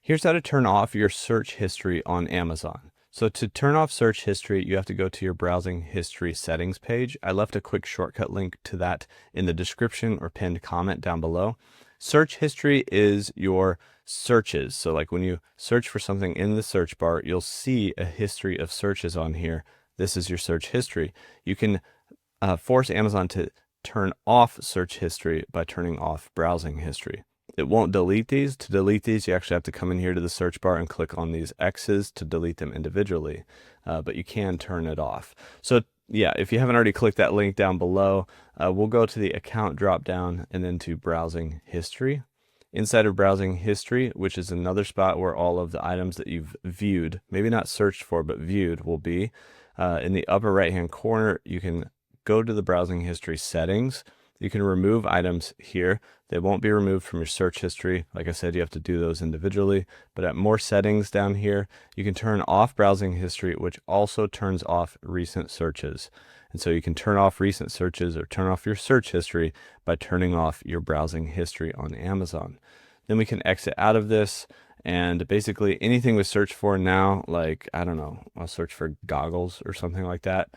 Here's how to turn off your search history on Amazon. So to turn off search history, you have to go to your browsing history settings page. I left a quick shortcut link to that in the description or pinned comment down below. Search history is your searches. So like when you search for something in the search bar, you'll see a history of searches on here. This is your search history. You can force Amazon to turn off search history by turning off browsing history. It won't delete these. To delete these, you actually have to come in here to the search bar and click on these X's to delete them individually, but you can turn it off. So yeah, if you haven't already clicked that link down below, we'll go to the account drop down and then to browsing history. Inside of browsing history, which is another spot where all of the items that you've viewed, maybe not searched for, but viewed, will be, in the upper right hand corner, you can go to the browsing history settings. You can remove items here. They won't be removed from your search history. Like I said, you have to do those individually, but at more settings down here, you can turn off browsing history, which also turns off recent searches. And so you can turn off recent searches or turn off your search history by turning off your browsing history on Amazon. Then we can exit out of this, and basically anything we search for now, like, I don't know, I'll search for goggles or something like that.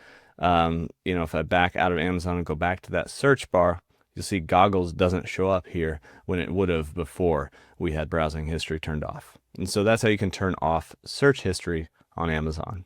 If I back out of Amazon and go back to that search bar, you'll see goggles doesn't show up here when it would have before we had browsing history turned off. And so that's how you can turn off search history on Amazon.